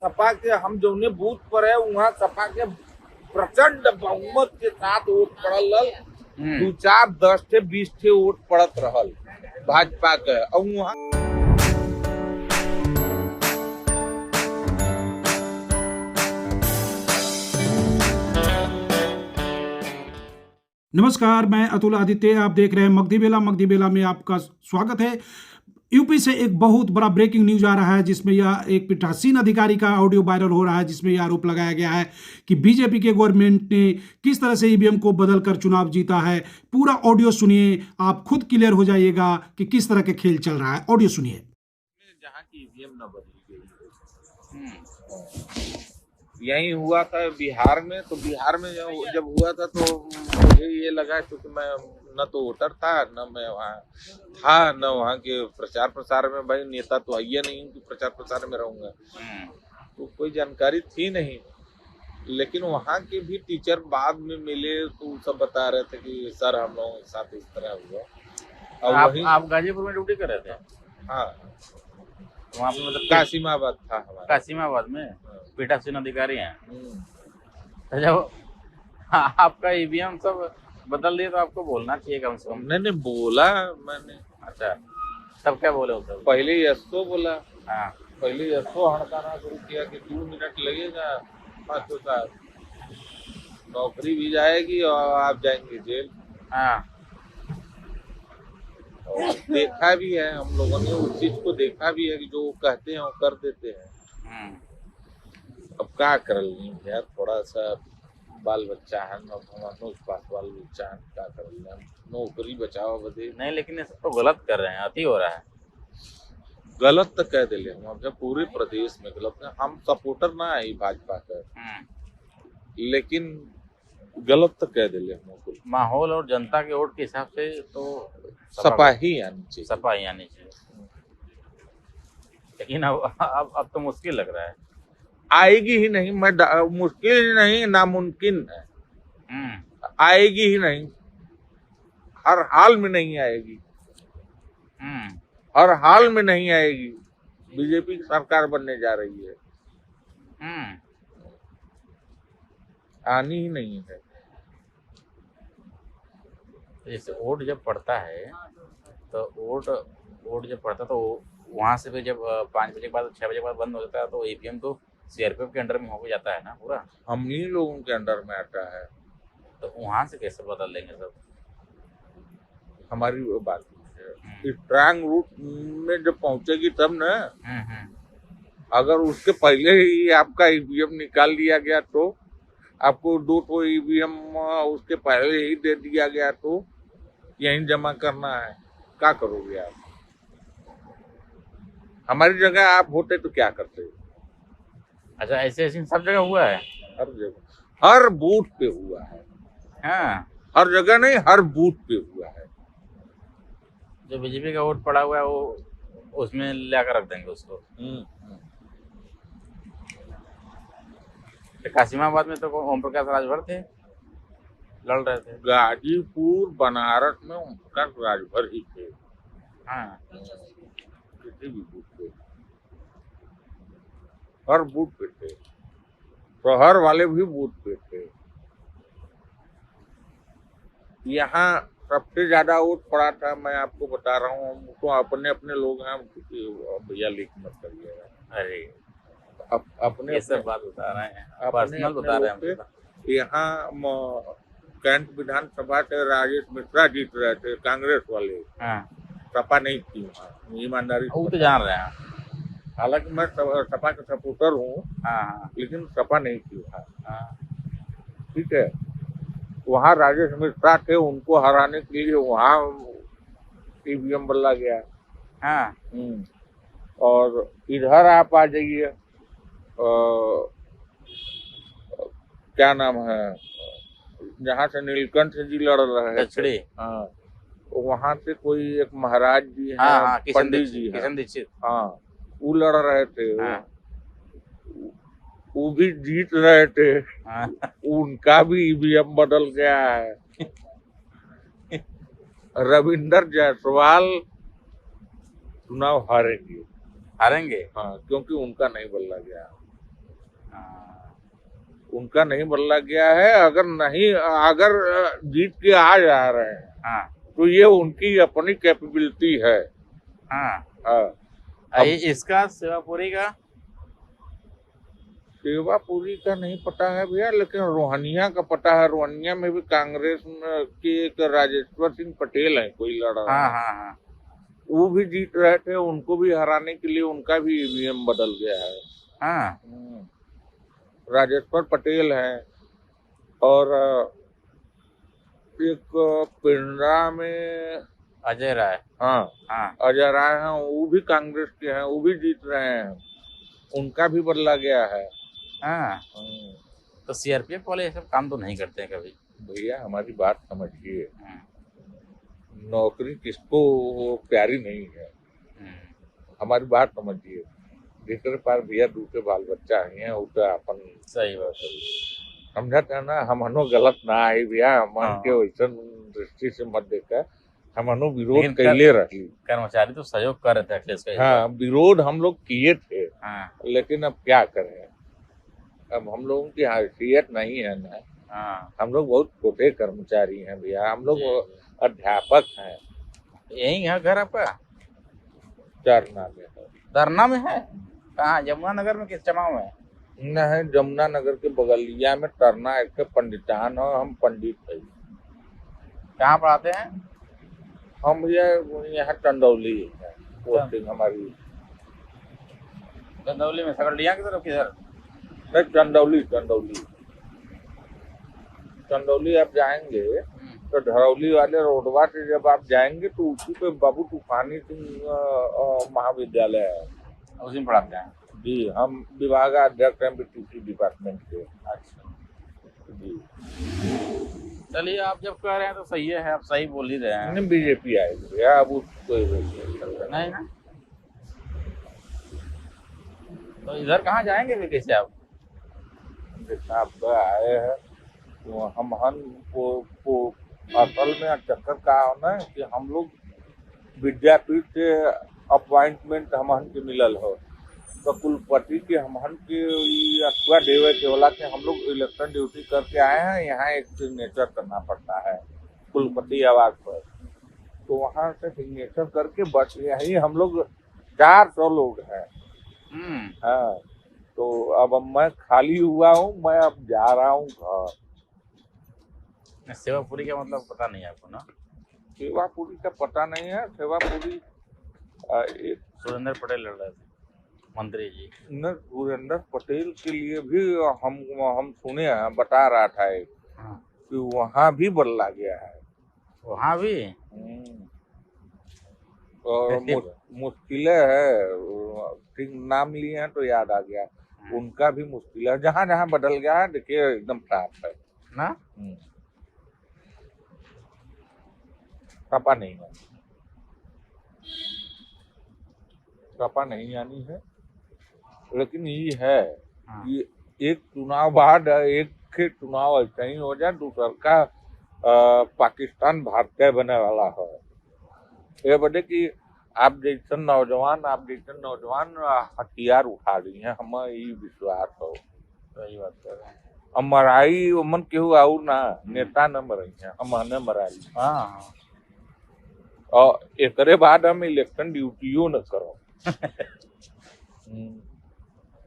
सपा के हम जौने बूथ पर है वहाँ सपा के प्रचंड बहुमत के साथ वोट पड़ल। 2, 4, 10 से 20 थे वोट पड़त रहल भाजपा के। और वहाँ नमस्कार, मैं अतुल आदित्य। आप देख रहे हैं मगधी बेला। मगधी बेला में आपका स्वागत है। यूपी से एक बहुत बड़ा ब्रेकिंग न्यूज आ रहा है, जिसमें यह एक पीठासीन अधिकारी का ऑडियो वायरल हो रहा है, जिसमें यह आरोप लगाया गया है कि बीजेपी के गवर्नमेंट ने किस तरह से ईवीएम को बदलकर चुनाव जीता है। पूरा ऑडियो सुनिए, आप खुद क्लियर हो जाइएगा कि किस तरह के खेल चल रहा है। ऑडियो सुनिए। जहाँ की ईवीएम न बदली गई, यही हुआ था बिहार में। तो बिहार में जब हुआ था तो मुझे ये लगा, क्योंकि मैं न तो वोटर था, न मैं वहाँ था, न वहाँ के प्रचार प्रसार में, भाई नेता तो है नहीं कि प्रचार प्रसार में रहूंगा, तो कोई जानकारी थी नहीं। लेकिन वहाँ के भी टीचर बाद में मिले तो सब बता रहे थे कि सर हम लोगों के साथ इस तरह हुआ। और आप गाजीपुर में ड्यूटी कर रहे थे? हाँ, वहाँ पे मतलब कासिमाबाद था हमारा। कासिमाबाद में पीठासीन अधिकारी हैं। तो जब आपका ईवीएम सब बदल दिए तो आपको बोलना चाहिए कम से कम। नहीं बोला मैंने। अच्छा, तब क्या बोले उसे? पहले यस्सो बोला। हाँ, पहले यस्सो हड़काना शुरू किया कि 2 मिनट लगेगा, 500 साल नौकरी भी जाएगी और आप जाएंगे जेल। हाँ, और देखा भी है हम लोगों ने, उस चीज को देखा भी है कि जो वो कहते हैं वो कर देते हैं। अब क्या कर लिया, थोड़ा सा बाल बच्चा है, मनोज पासवान बाल बच्चा है, क्या कर लिया, नौकरी बचाओ बदे। नहीं, लेकिन ये सब तो गलत कर रहे हैं, अति हो रहा है। गलत तो कह दिले हम, जब पूरे प्रदेश में गलत है। हम सपोर्टर ना है भाजपा का, लेकिन गलत तो कह दिले हम। माहौल और जनता के वोट के हिसाब से तो सपा ही आनी चाहिए। सपा ही आनी चाहिए, लेकिन अब तो मुश्किल लग रहा है। आएगी ही नहीं, मुश्किल ही नहीं, नामुमकिन है। आएगी ही नहीं, हर हाल में नहीं आएगी। हर हाल में नहीं आएगी। बीजेपी की सरकार बनने जा रही है, आनी ही नहीं है। जैसे वोट जब पड़ता है तो वोट जब पड़ता है तो वहाँ से फिर जब 5 बजे के बाद 6 बजे के बाद बंद हो जाता है, तो ईवीएम तो सीआरपीएफ के अंडर में हो जाता है ना पूरा। हम ही लोगों के अंडर में आता है, तो वहाँ से कैसे बदल लेंगे सब? हमारी वो बात है। स्ट्रांग रूट में जब पहुंचेगी तब ना। अगर उसके पहले ही आपका ईवीएम निकाल दिया गया, तो आपको 2 ईवीएम उसके पहले ही दे दिया गया, तो यहीं जमा करना है, क्या करोगे आप? हमारी जगह आप होते तो क्या करते? अच्छा, ऐसे सब जगह हुआ है? हर जगह, हर बूथ पे हुआ है। हाँ, हर जगह नहीं, हर बूथ पे हुआ है। जो बीजेपी का वोट पड़ा हुआ है वो उसमें लाकर रख देंगे उसको। कासिमाबाद में तो ओम प्रकाश राजभर थे, लड़ रहे थे। गाजीपुर बनारस में ओम प्रकाश राजभर ही थे। हाँ, किसी भी बूथ पे, हर बूथ पे थे। शहर वाले भी बूथ पे थे। यहाँ सबसे ज्यादा वोट पड़ा था, मैं आपको बता रहा हूँ, तो अपने अपने लोग हैं, भैया लीक मत करिएगा। अरे अपने ये सब बात बता रहे हैं, पर्सनल बता रहे हैं। यहाँ कैंट विधानसभा से राजेश मिश्रा जीत रहे थे, कांग्रेस वाले। हाँ, सपा नहीं थी वहाँ, ईमानदारी वो तो जान रहे हैं। हालांकि मैं सपा का सपोर्टर हूँ। हाँ, लेकिन सपा नहीं थी वहाँ। ठीक है, वहाँ राजेश मिश्रा थे, उनको हराने के लिए वहाँ ईवीएम बदला गया। हाँ, और इधर आप आ जाइए, क्या नाम है, जहाँ से नीलकंठ जी लड़ रहे थे। हाँ, वहाँ से कोई एक महाराज जी हैं। हाँ, पंडित जी, किशन दीक्षित। हाँ, वो लड़ रहे थे। हाँ, वो भी जीत रहे थे। हाँ, उनका भी ईवीएम बदल गया है। रविंदर जायसवाल चुनाव हारेंगे। हारेंगे? हाँ, क्योंकि उनका नहीं बदला गया। उनका नहीं बदला गया है। अगर जीत के आ जा रहे हैं हाँ तो ये उनकी अपनी कैपेबिलिटी है। हाँ। हाँ, इसका सेवापुरी का सेवापुरी का नहीं पता है भैया, लेकिन रोहनिया का पता है। रोहनिया में भी कांग्रेस के एक राजेश्वर सिंह पटेल है, कोई लड़ रहा हाँ है। हाँ हाँ वो भी जीत रहे थे, उनको भी हराने के लिए उनका भी ईवीएम बदल गया है। हाँ। राजेश्वर पटेल है और एक पिंडरा में अजय राय। हाँ हाँ अजय राय हैं, वो भी कांग्रेस के हैं, वो भी जीत रहे हैं, उनका भी बदला गया है। हाँ। तो सीआरपीएफ वाले ये सब काम तो नहीं करते हैं कभी। भैया हमारी बात समझिए, नौकरी किसको प्यारी नहीं है, हमारी बात समझिए। जेकर पास भैया दूसरे बाल बच्चा है उसे अपन सही बात है। समझते है ना, हमनो गलत ना आई भैया, मन हाँ। के वैसा दृष्टि से मत देखा, हमनो विरोध लेकिन कैले रही। कर्मचारी तो सहयोग कर रहे थे अखिलेश का। हाँ, विरोध हम लोग किए थे, हाँ लेकिन अब क्या करें, अब हम लोगों की हैसियत नहीं है ना। हाँ। हम लोग बहुत छोटे कर्मचारी हैं भैया, हम लोग अध्यापक हैं। यही है घर आपका? चरना में है। धरना में है? कहाँ, यमुना नगर में, किस जमाव में? नहीं, जमुना नगर के बगलिया में तरना एक पंडितान हो, हम पंडित है। कहाँ पढ़ाते हैं? हम ये यहाँ चंदौली है पोस्टिंग हमारी। चंदौली में सकरडिया की तरफ किधर? नहीं, चंदौली चंदौली आप जाएंगे तो धरौली वाले रोडवा से जब आप जाएंगे तो उसी पे बाबू तूफानी सिंह महाविद्यालय है, उसी में पढ़ाते हैं। जी। हम विभागाध्यक्ष हैं बीटीसी डिपार्टमेंट के। अच्छा जी। चलिए, आप जब कह रहे हैं तो सही है, आप सही बोल ही रहे हैं। नहीं, बीजेपी आएगी भैया, अब उसको नहीं ना, तो इधर कहाँ जाएंगे भी कैसे आप? आप आए हैं तो को असल में चक्कर का है ना कि हम लोग विद्यापीठ से अपॉइंटमेंट हमहन के मिलल हो, तो कुलपति के हमहन के अथवा देवे के होला के हम लोग इलेक्शन ड्यूटी करके आए हैं। यहाँ एक सिग्नेचर करना पड़ता है कुलपति आवास पर, तो वहाँ से सिग्नेचर करके बस यही हम लोग 400 लोग हैं। हाँ, तो अब मैं खाली हुआ हूँ, मैं अब जा रहा हूँ घर। सेवापुरी का मतलब पता नहीं है आपको ना? सेवापुरी का पता नहीं है। सेवापुरी एक सुरेंद्र पटेल लड़ रहे थे, मंत्री जी। न सुरेंद्र पटेल के लिए भी हम सुने हैं, बता रहा था एक कि वहाँ भी बदला गया है। वहाँ भी? और मुश्किलें है, ठीक नाम लिए हैं तो याद आ गया। उनका भी मुश्किल है, जहाँ जहाँ बदल गया है देखिए एकदम साफ है ना। सपा नहीं है, सपा नहीं आनी है, लेकिन ये है कि एक चुनाव बाद एक चुनाव ऐसा ही हो जाए, दूसरा का पाकिस्तान भारत बने वाला है। ये बड़े कि आप जैसे नौजवान हथियार उठा रही हैं, हमें ये विश्वास हो। सही बात कर रहे हैं। अब मराई मन केहू आऊ ना, नेता न मराई है, हमने मराई। हाँ, और एकरे बाद हम इलेक्शन ड्यूटियों न करो।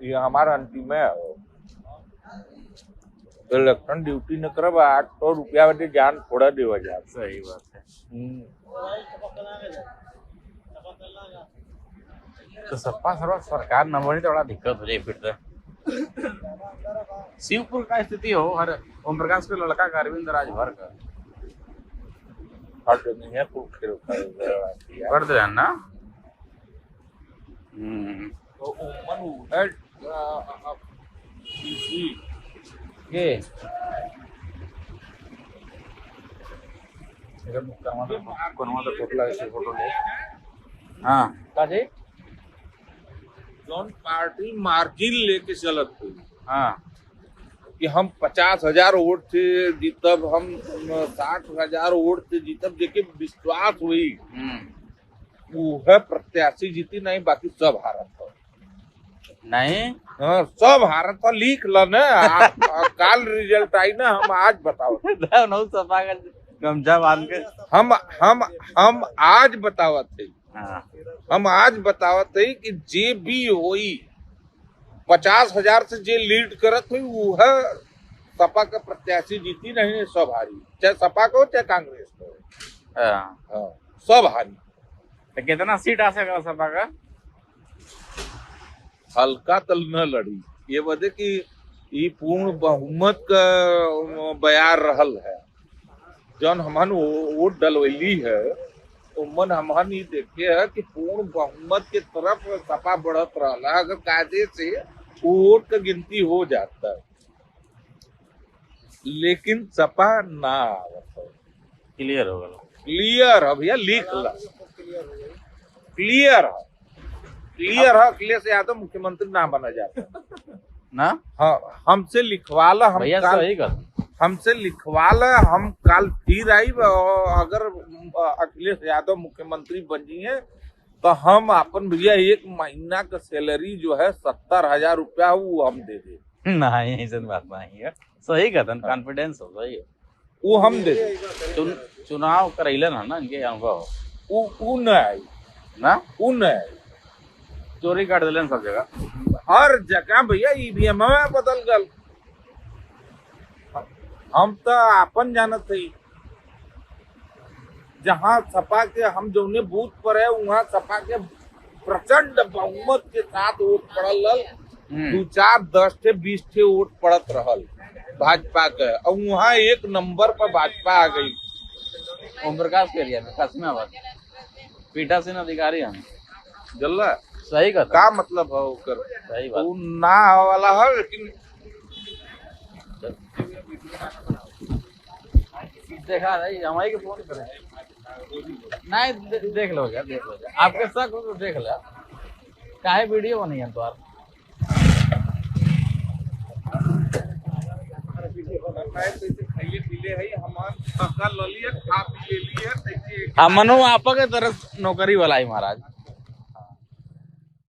ये हमारा अंतिम है। इलेक्शन ड्यूटी न करब 800 रुपया वाले जान थोड़ा देवा जाए। सही बात है। तो सपा सरकार न बनी तो बड़ा दिक्कत हो जाए फिर तो। शिवपुर का स्थिति हो, हर ओम प्रकाश के लड़का का अरविंद राजभर का कर दे ना। के फोटो ले। हाँ, काजे जौन पार्टी मार्जिन लेके चलत हुई, हाँ, कि हम 50,000 वोट से जीतब, हम 60,000 वोट से जीतब, जेके विश्वास हुई वो है प्रत्याशी जीती नहीं, बाकी सब हारत हो। नहीं हाँ सब हारत था, लिख ल न काल रिजल्ट आई ना, हम आज बताओ, नौ सपा का गमछा बांध के। हम आज बतावत थे, हाँ हम आज बतावत थे कि जे भी होई 50,000 से जे लीड करत हुई वो है सपा का प्रत्याशी जीती, नहीं सब हारी, चाहे सपा को चाहे कांग्रेस को। हाँ। हाँ सब हारी। तो कितना सीट आ सका सपा का? हल्का तल न लड़ी, ये वजह कि ये पूर्ण बहुमत का बयार रहल है। जौन हमन वोट डलवैली है उमन हमन ये देखे है कि पूर्ण बहुमत के तरफ सपा बढ़त रहा। अगर कायदे से वोट का गिनती हो जाता है, लेकिन सपा ना क्लियर हो गया। क्लियर है भैया, लिख ला, क्लियर है, क्लियर है। अखिलेश यादव मुख्यमंत्री ना बना जाता ना। हाँ हमसे लिखवाला, हम भैया काल सही कर, हमसे लिखवाला, हम काल फिर आई। अगर अखिलेश यादव मुख्यमंत्री बन जाइए तो हम अपन भैया 1 महीना का सैलरी जो है 70,000 रुपया वो हम दे दे। नहीं ऐसा बात नहीं है, सही कहता, कॉन्फिडेंस हो सही है, वो हम दे दे। चुनाव करैले ना ना इनके अनुभव वो न आई ना, वो न आई, चोरी काट दिले सब जगह, हर जगह भैया ईवीएम में बदल गल। हम तो अपन जानत थी, जहाँ सपा के हम जौने बूथ पर है वहाँ सपा के प्रचंड बहुमत के साथ वोट पड़ल, 2, 4, 10 से 20 थे वोट पड़त रहल भाजपा के, और वहाँ 1 नंबर पर भाजपा आ गई। ओम प्रकाश के एरिया में कासिमाबाद पीठासीन अधिकारी हम जल्ला सही कहता, का मतलब है ओकर, सही बात। वो ना वाला है, लेकिन देखा रही हमारे के फोन करें नहीं देख लो यार, देख लो यार, आपके शक हो तो देख लो, काहे वीडियो बनी है तो खाइए पीले है हमार ललिए खा पी ले लिए। हम मनो आपा के तरफ नौकरी वाला है महाराज।